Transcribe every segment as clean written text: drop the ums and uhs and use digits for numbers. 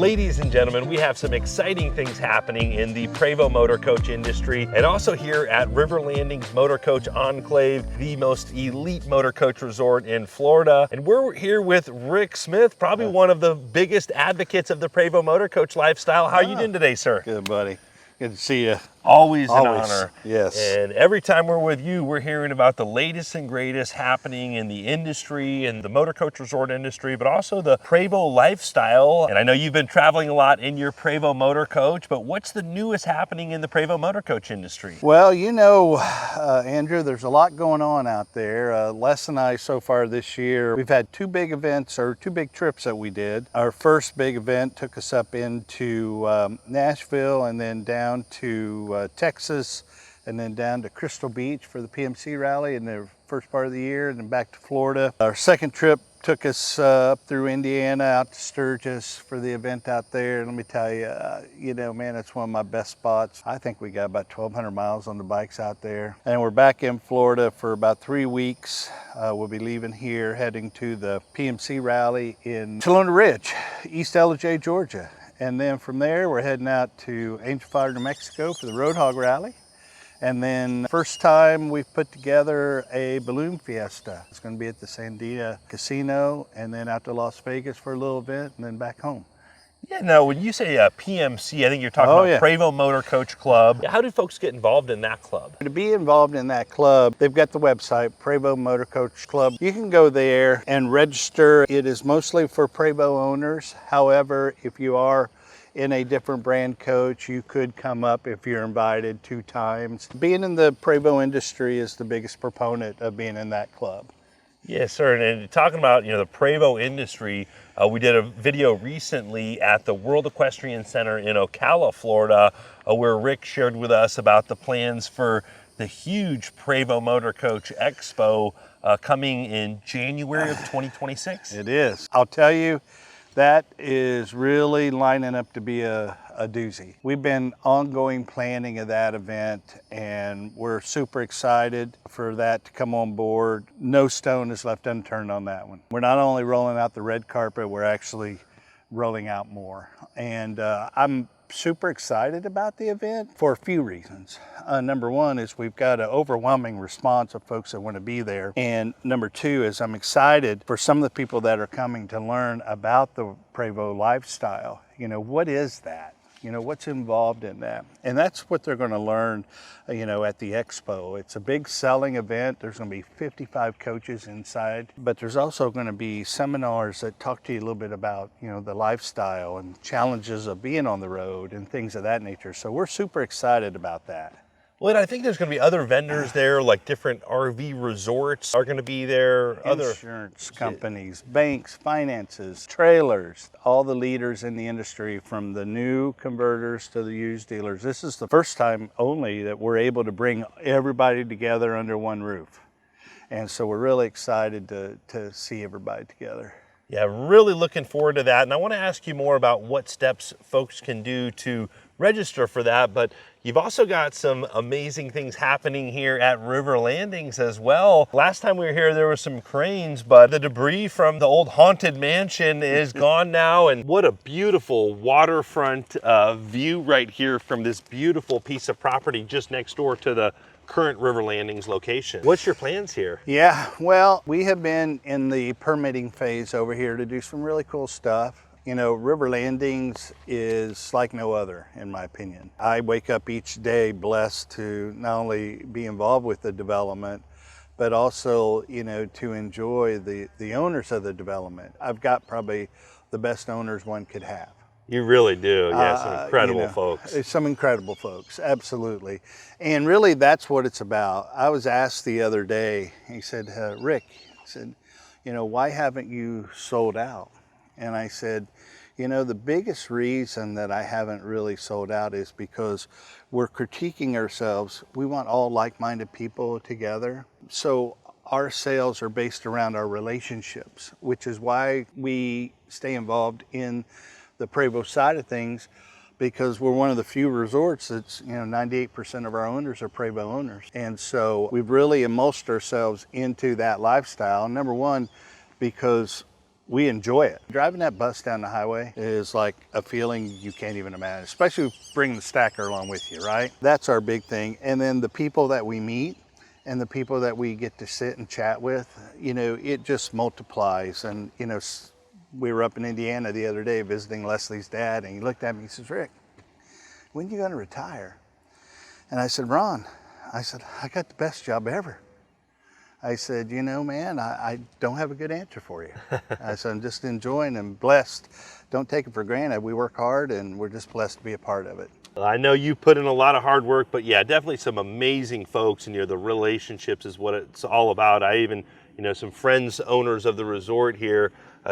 Ladies and gentlemen, we have some exciting things happening in the Prevost Motorcoach industry and also here at RiverLandings Motorcoach Enclave, the most elite motorcoach resort in Florida. And we're here with Rick Smith, probably one of the biggest advocates of the Prevost Motorcoach lifestyle. How are you doing today, sir? Good, buddy. Good to see you. Always an honor. Yes. And every time we're with you, we're hearing about the latest and greatest happening in the industry and the motorcoach resort industry, but also the Prevost lifestyle. And I know you've been traveling a lot in your Prevost Motorcoach, but what's the newest happening in the Prevost Motorcoach industry? Well, you know, Andrew, there's a lot going on out there. Les and I, so far this year, we've had two big events, or two big trips that we did. Our first big event took us up into Nashville and then down to Texas, and then down to Crystal Beach for the PMC rally in the first part of the year, and then back to Florida. Our second trip took us up through Indiana, out to Sturgis for the event out there. And let me tell you, you know, man, it's one of my best spots. I think we got about 1,200 miles on the bikes out there. And we're back in Florida for about 3 weeks. We'll be leaving here, heading to the PMC rally in Chelona Ridge, East LJ, Georgia. And then from there, we're heading out to Angel Fire, New Mexico for the Road Hog Rally. And then first time we've put together a balloon fiesta. It's going to be at the Sandia Casino, and then out to Las Vegas for a little event, and then back home. Yeah, no, when you say PMC, I think you're talking about Prevost Motorcoach Club. How do folks get involved in that club? To be involved in that club, they've got the website, Prevost Motorcoach Club. You can go there and register. It is mostly for Prevost owners. However, if you are in a different brand coach, you could come up if you're invited 2 times. Being in the Prevost industry is the biggest proponent of being in that club. Yes, sir. And talking about, you know, the Prevost industry, we did a video recently at the World Equestrian Center in Ocala, Florida, where Rick shared with us about the plans for the huge Prevost Motorcoach Expo coming in January of 2026. It is. I'll tell you, that is really lining up to be a doozy. We've been ongoing planning of that event, and we're super excited for that to come on board. No stone is left unturned on that one. We're not only rolling out the red carpet, we're actually rolling out more. And I'm super excited about the event for a few reasons. Number one is we've got an overwhelming response of folks that want to be there. And number two is I'm excited for some of the people that are coming to learn about the Prevost lifestyle. You know, what is that? You know, what's involved in that? And that's what they're going to learn, you know, at the expo. It's a big selling event. There's going to be 55 coaches inside, but there's also going to be seminars that talk to you a little bit about, you know, the lifestyle and challenges of being on the road and things of that nature. So we're super excited about that. Well, and I think there's going to be other vendors there, like different RV resorts are going to be there. Insurance companies, banks, finances, trailers, all the leaders in the industry, from the new converters to the used dealers. This is the first time only that we're able to bring everybody together under one roof. And so we're really excited to see everybody together. Yeah, really looking forward to that. And I want to ask you more about what steps folks can do to register for that, but you've also got some amazing things happening here at RiverLandings as well. Last time we were here, there were some cranes, but the debris from the old haunted mansion is gone now. And what a beautiful waterfront view right here from this beautiful piece of property just next door to the current RiverLandings location. What's your plans here? Yeah, well, we have been in the permitting phase over here to do some really cool stuff. You know, RiverLandings is like no other, in my opinion. I wake up each day blessed to not only be involved with the development, but also, you know, to enjoy the owners of the development. I've got probably the best owners one could have. You really do. Yeah, some incredible folks. Some incredible folks, absolutely. And really that's what it's about. I was asked the other day, he said, Rick, he said, you know, why haven't you sold out? And I said, you know, the biggest reason that I haven't really sold out is because we're critiquing ourselves. We want all like-minded people together. So our sales are based around our relationships, which is why we stay involved in the Prevost side of things, because we're one of the few resorts that's, you know, 98% of our owners are Prevost owners. And so we've really immersed ourselves into that lifestyle. Number one, because we enjoy it. Driving that bus down the highway is like a feeling you can't even imagine, especially bringing the stacker along with you, right? That's our big thing. And then the people that we meet and the people that we get to sit and chat with, you know, it just multiplies. And, you know, we were up in Indiana the other day visiting Leslie's dad, and he looked at me, he says, Rick, when are you gonna retire? And I said, Ron, I said, I got the best job ever. I said, you know, man, I don't have a good answer for you. I said, I'm just enjoying and blessed. Don't take it for granted. We work hard and we're just blessed to be a part of it. I know you put in a lot of hard work, but yeah, definitely some amazing folks, and the relationships is what it's all about. I even, some friends, owners of the resort here,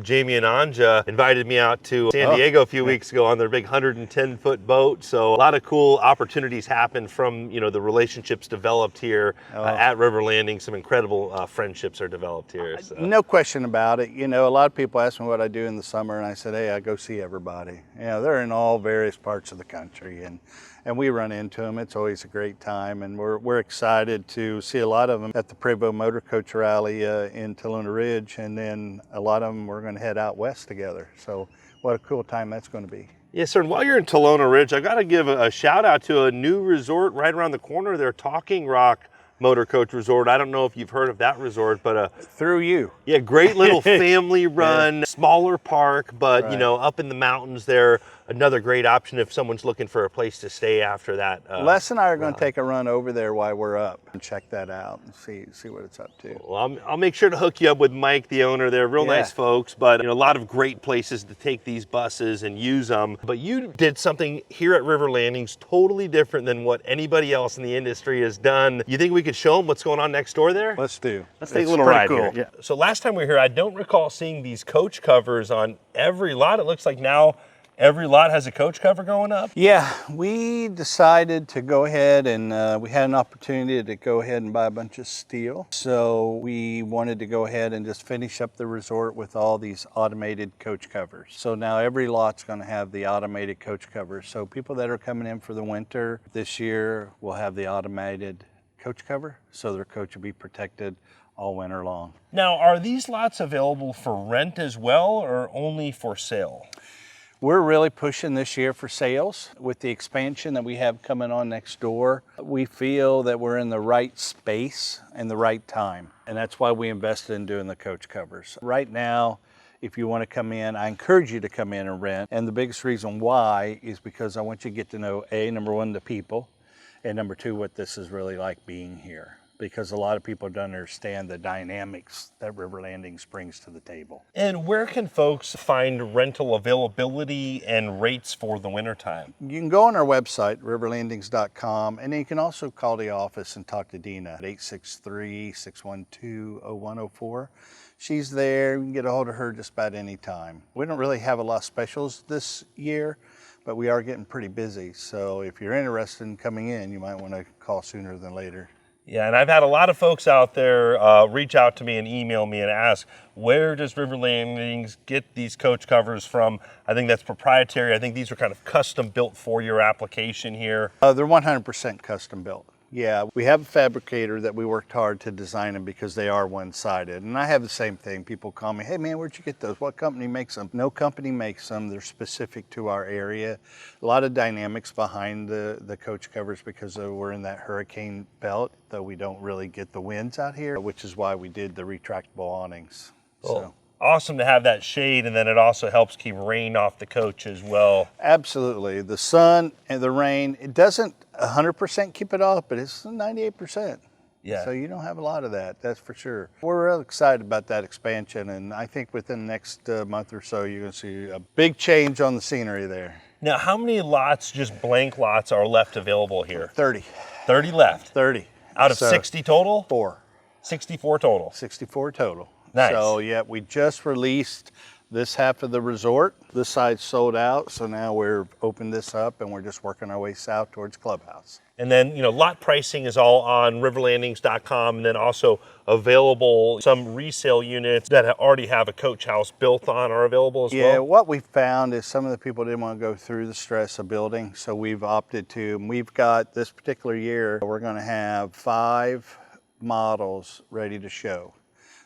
Jamie and Anja invited me out to San Diego a few weeks ago on their big 110-foot boat. So a lot of cool opportunities happen from, the relationships developed here at River Landing. Some incredible friendships are developed here. So. No question about it. A lot of people ask me what I do in the summer, and I said, hey, I go see everybody. They're in all various parts of the country, and we run into them. It's always a great time, and we're excited to see a lot of them at the Prevost Motorcoach rally in Talona Ridge, and then a lot of them we're going to head out west together. So what a cool time that's going to be. Yes, sir. And while you're in Talona Ridge, I got to give a shout out to a new resort right around the corner there, Talking Rock Motorcoach Resort. I don't know if you've heard of that resort, but through you. Yeah, great little family run, smaller park, but right. Up in the mountains there. Another great option if someone's looking for a place to stay after that. Les and I are going to take a run over there while we're up and check that out and see what it's up to. Well, I'll make sure to hook you up with Mike, the owner. They're real nice folks, but a lot of great places to take these buses and use them. But you did something here at River Landings totally different than what anybody else in the industry has done. You think we could show them what's going on next door there? Let's do. Let's take a little ride here. Yeah. So last time we were here, I don't recall seeing these coach covers on every lot. It looks like now every lot has a coach cover going up? Yeah, we decided to go ahead and we had an opportunity to go ahead and buy a bunch of steel. So we wanted to go ahead and just finish up the resort with all these automated coach covers. So now every lot's going to have the automated coach covers. So people that are coming in for the winter this year will have the automated coach cover, so their coach will be protected all winter long. Now, are these lots available for rent as well, or only for sale? We're really pushing this year for sales. With the expansion that we have coming on next door, we feel that we're in the right space and the right time. And that's why we invested in doing the coach covers. Right now, if you want to come in, I encourage you to come in and rent. And the biggest reason why is because I want you to get to know, number one, the people, and number two, what this is really like being here. Because a lot of people don't understand the dynamics that River Landings brings to the table. And where can folks find rental availability and rates for the wintertime? You can go on our website, riverlandings.com, and then you can also call the office and talk to Dina at 863-612-0104. She's there. You can get a hold of her just about any time. We don't really have a lot of specials this year, but we are getting pretty busy. So if you're interested in coming in, you might want to call sooner than later. Yeah, and I've had a lot of folks out there reach out to me and email me and ask, where does River Landings get these coach covers from? I think that's proprietary. I think these are kind of custom built for your application here. They're 100% custom built. Yeah, we have a fabricator that we worked hard to design them because they are one-sided. And I have the same thing. People call me, hey man, where'd you get those? What company makes them? No company makes them. They're specific to our area. A lot of dynamics behind the coach covers because we're in that hurricane belt, though we don't really get the winds out here, which is why we did the retractable awnings. Cool. So. Awesome to have that shade, and then it also helps keep rain off the coach as well. Absolutely. The sun and the rain, it doesn't 100% keep it off, but it's 98%. Yeah. So you don't have a lot of that, that's for sure. We're real excited about that expansion, and I think within the next month or so, you're going to see a big change on the scenery there. Now, how many lots, just blank lots, are left available here? 30. 30 left? 30. Out of 60 total? 64 total. 64 total. Nice. So yeah, we just released this half of the resort. This side's sold out, so now we're opening this up and we're just working our way south towards Clubhouse. And then, lot pricing is all on riverlandings.com, and then also available, some resale units that already have a coach house built on are available as well. Yeah, what we found is some of the people didn't want to go through the stress of building, so we've opted to, and we've got this particular year, we're going to have 5 models ready to show.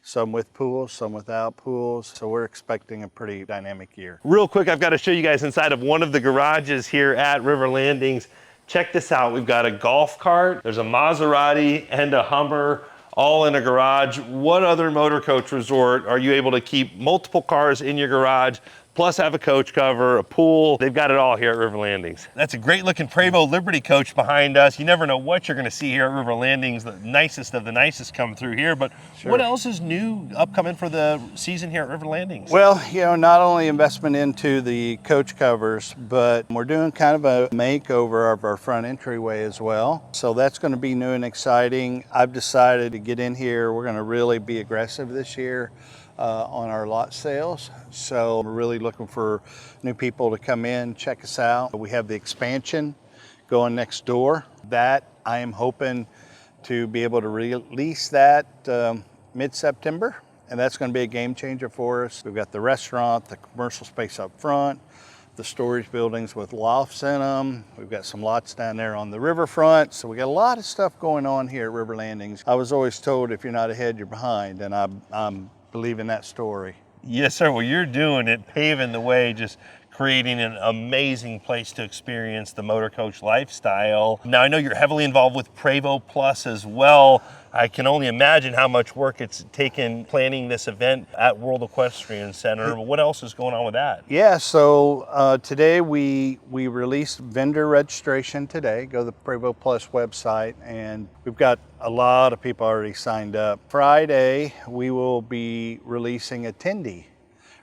some with pools, some without pools. So we're expecting a pretty dynamic year. Real quick, I've got to show you guys inside of one of the garages here at River Landings. Check this out. We've got a golf cart, there's a Maserati and a Hummer, all in a garage. What other motor coach resort are you able to keep multiple cars in your garage, plus have a coach cover, a pool? They've got it all here at River Landings. That's a great looking Prevost Liberty coach behind us. You never know what you're going to see here at River Landings. The nicest of the nicest come through here. But what else is new upcoming for the season here at River Landings? Well, you know, not only investment into the coach covers, but we're doing kind of a makeover of our front entryway as well. So that's going to be new and exciting. I've decided to get in here. We're going to really be aggressive this year on our lot sales. So we're really looking for new people to come in, check us out. We have the expansion going next door. That I am hoping to be able to release that mid-September. And that's going to be a game changer for us. We've got the restaurant, the commercial space up front, the storage buildings with lofts in them. We've got some lots down there on the riverfront. So we got a lot of stuff going on here at River Landings. I was always told if you're not ahead, you're behind. And I'm believing that story. Yes, sir. Well, you're doing it, paving the way, just creating an amazing place to experience the motor coach lifestyle. Now, I know you're heavily involved with Prevost Plus as well. I can only imagine how much work it's taken planning this event at World Equestrian Center. What else is going on with that? Yeah, so today we released vendor registration today. Go to the Prevost Plus website, and we've got a lot of people already signed up. Friday, we will be releasing attendee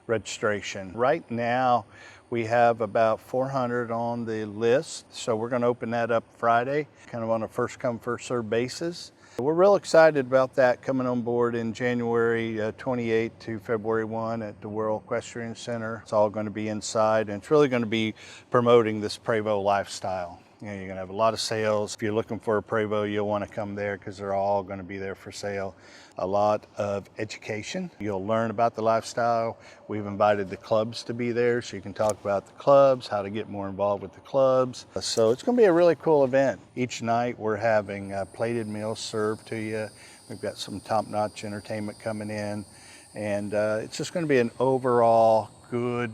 registration. Right now, we have about 400 on the list, so we're going to open that up Friday, kind of on a first come, first served basis. We're real excited about that coming on board in January 28 to February 1 at the World Equestrian Center. It's all going to be inside, and it's really going to be promoting this Prevost lifestyle. You know, you're going to have a lot of sales. If you're looking for a Prevost, you'll want to come there because they're all going to be there for sale. A lot of education. You'll learn about the lifestyle. We've invited the clubs to be there so you can talk about the clubs, how to get more involved with the clubs. So it's going to be a really cool event. Each night we're having plated meals served to you. We've got some top-notch entertainment coming in, and it's just going to be an overall good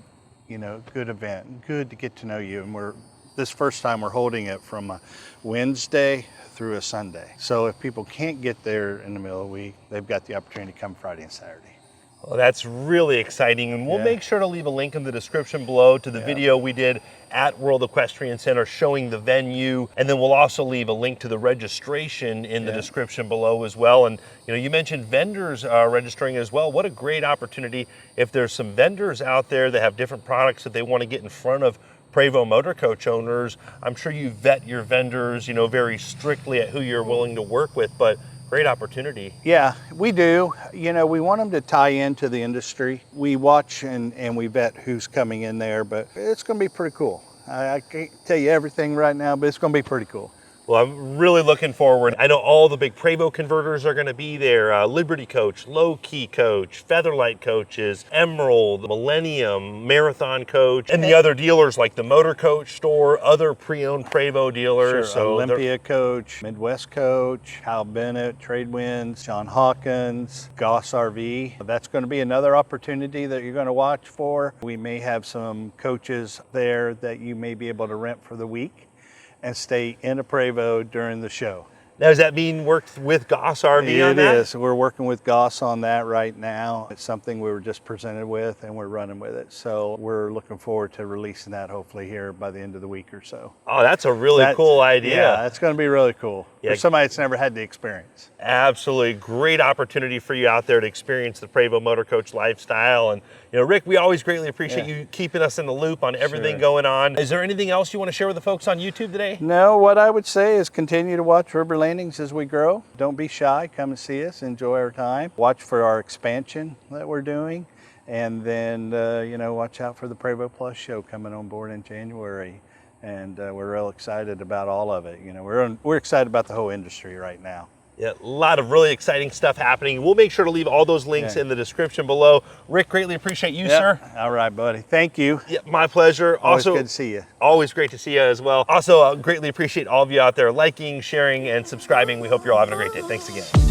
event. Good to get to know you. And this first time we're holding it from a Wednesday through a Sunday. So if people can't get there in the middle of the week, they've got the opportunity to come Friday and Saturday. Well, that's really exciting, and we'll make sure to leave a link in the description below to the video we did at World Equestrian Center showing the venue, and then we'll also leave a link to the registration in the description below as well. And you know, you mentioned vendors registering as well. What a great opportunity if there's some vendors out there that have different products that they want to get in front of Prevost Motorcoach owners. I'm sure you vet your vendors, you know, very strictly at who you're willing to work with, but great opportunity. Yeah, we do. You know, we want them to tie into the industry. We watch and we vet who's coming in there, but it's going to be pretty cool. I can't tell you everything right now, but it's going to be pretty cool. Well, I'm really looking forward. I know all the big Prevost converters are going to be there. Liberty Coach, Low Key Coach, Featherlight Coaches, Emerald, Millennium, Marathon Coach, and the other dealers like the Motor Coach store, other pre-owned Prevost dealers. Sure. So Olympia Coach, Midwest Coach, Hal Bennett, Tradewinds, John Hawkins, Goss RV. That's going to be another opportunity that you're going to watch for. We may have some coaches there that you may be able to rent for the week and stay in a Prevost during the show. Now, does that mean worked with Goss RV on that? It is. We're working with Goss on that right now. It's something we were just presented with and we're running with it. So we're looking forward to releasing that hopefully here by the end of the week or so. Oh, that's a really cool idea. Yeah, it's going to be really cool for somebody that's never had the experience. Absolutely. Great opportunity for you out there to experience the Prevost Motorcoach lifestyle. And you know, Rick, we always greatly appreciate you keeping us in the loop on everything going on. Is there anything else you want to share with the folks on YouTube today? No, what I would say is continue to watch River Landings as we grow. Don't be shy. Come and see us. Enjoy our time. Watch for our expansion that we're doing. And then, you know, watch out for the Prevost Plus show coming on board in January. And we're real excited about all of it. You know, we're excited about the whole industry right now. Yeah, a lot of really exciting stuff happening. We'll make sure to leave all those links in the description below. Rick, greatly appreciate you, sir. All right, buddy. Thank you. Yeah, my pleasure. Always good to see you. Always great to see you as well. Also, greatly appreciate all of you out there liking, sharing, and subscribing. We hope you're all having a great day. Thanks again.